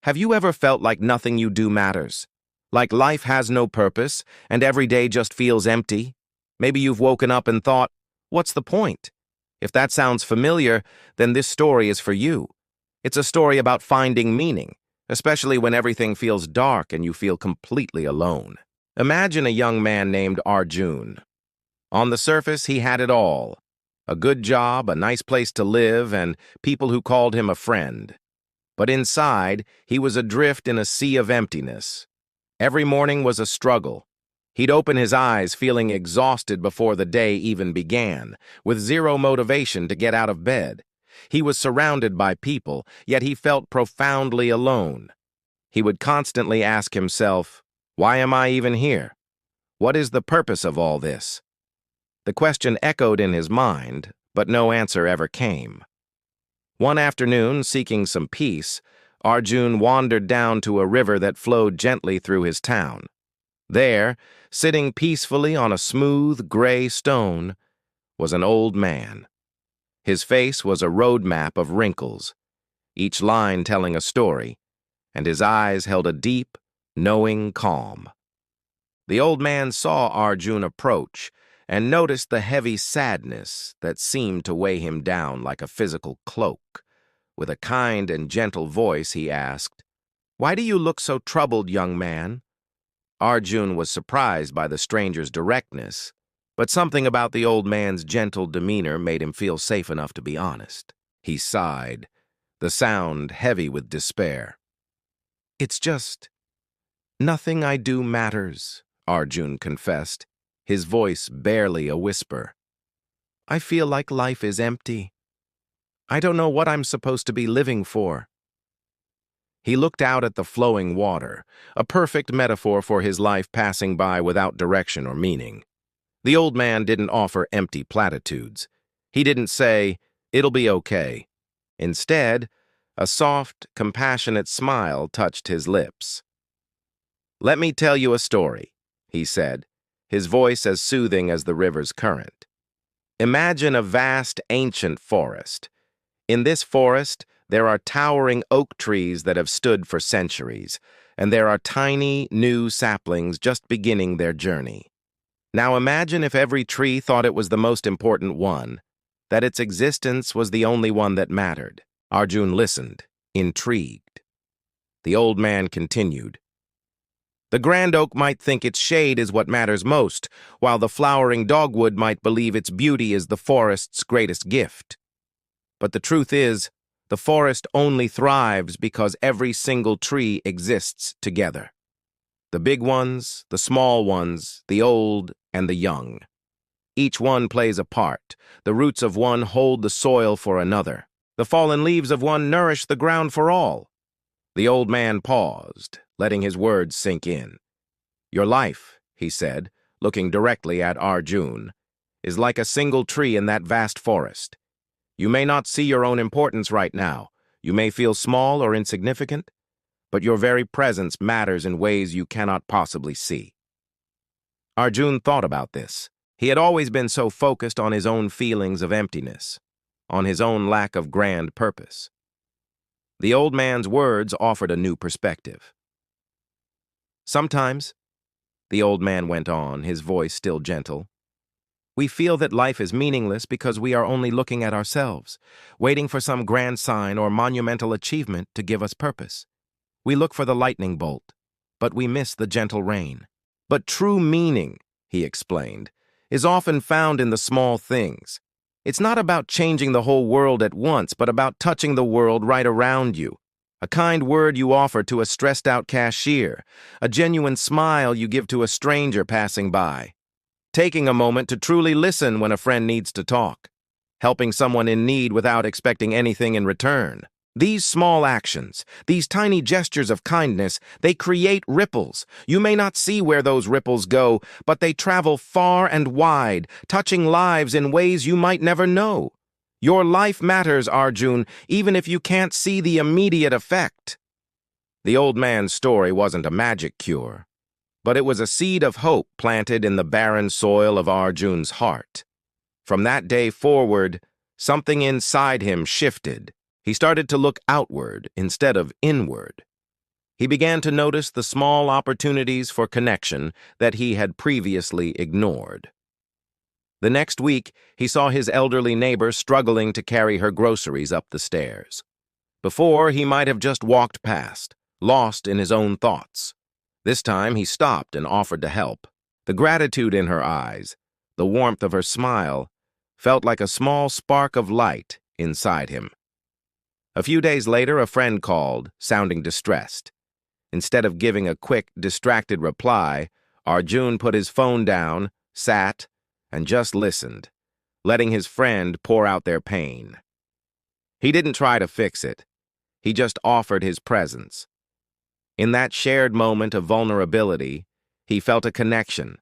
Have you ever felt like nothing you do matters? Like life has no purpose and every day just feels empty? Maybe you've woken up and thought, what's the point? If that sounds familiar, then this story is for you. It's a story about finding meaning, especially when everything feels dark and you feel completely alone. Imagine a young man named Arjun. On the surface, he had it all. A good job, a nice place to live, and people who called him a friend. But inside, he was adrift in a sea of emptiness. Every morning was a struggle. He'd open his eyes feeling exhausted before the day even began, with zero motivation to get out of bed. He was surrounded by people, yet he felt profoundly alone. He would constantly ask himself, "Why am I even here? What is the purpose of all this?" The question echoed in his mind, but no answer ever came. One afternoon, seeking some peace, Arjun wandered down to a river that flowed gently through his town. There, sitting peacefully on a smooth, gray stone, was an old man. His face was a road map of wrinkles, each line telling a story, and his eyes held a deep, knowing calm. The old man saw Arjun approach and noticed the heavy sadness that seemed to weigh him down like a physical cloak. With a kind and gentle voice, he asked, "Why do you look so troubled, young man?" Arjun was surprised by the stranger's directness, but something about the old man's gentle demeanor made him feel safe enough to be honest. He sighed, the sound heavy with despair. "It's just, nothing I do matters," Arjun confessed, his voice barely a whisper. "I feel like life is empty. I don't know what I'm supposed to be living for." He looked out at the flowing water, a perfect metaphor for his life passing by without direction or meaning. The old man didn't offer empty platitudes. He didn't say, "It'll be okay." Instead, a soft, compassionate smile touched his lips. "Let me tell you a story," he said, his voice as soothing as the river's current. Imagine a vast, ancient forest. In this forest, there are towering oak trees that have stood for centuries, and there are tiny, new saplings just beginning their journey. Now imagine if every tree thought it was the most important one, that its existence was the only one that mattered. Arjun listened, intrigued. The old man continued. "The grand oak might think its shade is what matters most, while the flowering dogwood might believe its beauty is the forest's greatest gift. But the truth is, the forest only thrives because every single tree exists together. The big ones, the small ones, the old and the young. Each one plays a part. The roots of one hold the soil for another. The fallen leaves of one nourish the ground for all." The old man paused, letting his words sink in. "Your life," he said, looking directly at Arjun, "is like a single tree in that vast forest. You may not see your own importance right now. You may feel small or insignificant, but your very presence matters in ways you cannot possibly see." Arjun thought about this. He had always been so focused on his own feelings of emptiness, on his own lack of grand purpose. The old man's words offered a new perspective. "Sometimes," the old man went on, his voice still gentle, "we feel that life is meaningless because we are only looking at ourselves, waiting for some grand sign or monumental achievement to give us purpose. We look for the lightning bolt, but we miss the gentle rain. But true meaning," he explained, "is often found in the small things. It's not about changing the whole world at once, but about touching the world right around you. A kind word you offer to a stressed-out cashier, a genuine smile you give to a stranger passing by. Taking a moment to truly listen when a friend needs to talk. Helping someone in need without expecting anything in return. These small actions, these tiny gestures of kindness, they create ripples. You may not see where those ripples go, but they travel far and wide, touching lives in ways you might never know. Your life matters, Arjun, even if you can't see the immediate effect." The old man's story wasn't a magic cure, but it was a seed of hope planted in the barren soil of Arjun's heart. From that day forward, something inside him shifted. He started to look outward instead of inward. He began to notice the small opportunities for connection that he had previously ignored. The next week, he saw his elderly neighbor struggling to carry her groceries up the stairs. Before, he might have just walked past, lost in his own thoughts. This time, he stopped and offered to help. The gratitude in her eyes, the warmth of her smile, felt like a small spark of light inside him. A few days later, a friend called, sounding distressed. Instead of giving a quick, distracted reply, Arjun put his phone down, sat, and just listened, letting his friend pour out their pain. He didn't try to fix it. He just offered his presence. In that shared moment of vulnerability, he felt a connection,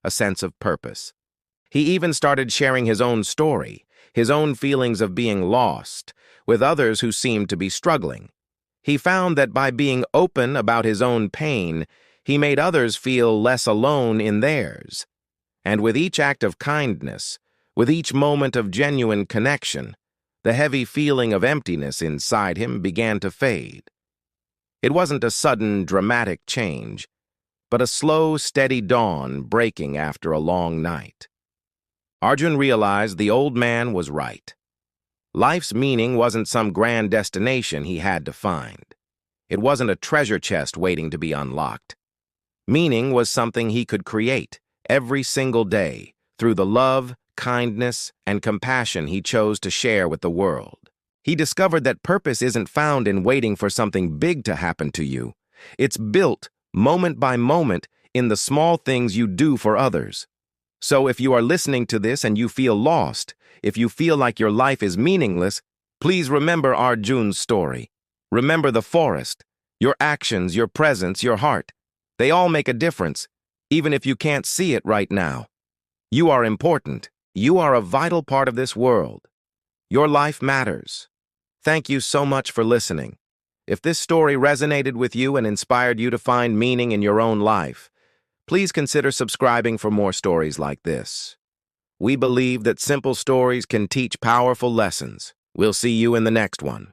a sense of purpose. He even started sharing his own story, his own feelings of being lost, with others who seemed to be struggling. He found that by being open about his own pain, he made others feel less alone in theirs. And with each act of kindness, with each moment of genuine connection, the heavy feeling of emptiness inside him began to fade. It wasn't a sudden, dramatic change, but a slow, steady dawn breaking after a long night. Arjun realized the old man was right. Life's meaning wasn't some grand destination he had to find. It wasn't a treasure chest waiting to be unlocked. Meaning was something he could create every single day through the love, kindness, and compassion he chose to share with the world. He discovered that purpose isn't found in waiting for something big to happen to you. It's built, moment by moment, in the small things you do for others. So if you are listening to this and you feel lost, if you feel like your life is meaningless, please remember Arjun's story. Remember the forest, your actions, your presence, your heart. They all make a difference, even if you can't see it right now. You are important. You are a vital part of this world. Your life matters. Thank you so much for listening. If this story resonated with you and inspired you to find meaning in your own life, please consider subscribing for more stories like this. We believe that simple stories can teach powerful lessons. We'll see you in the next one.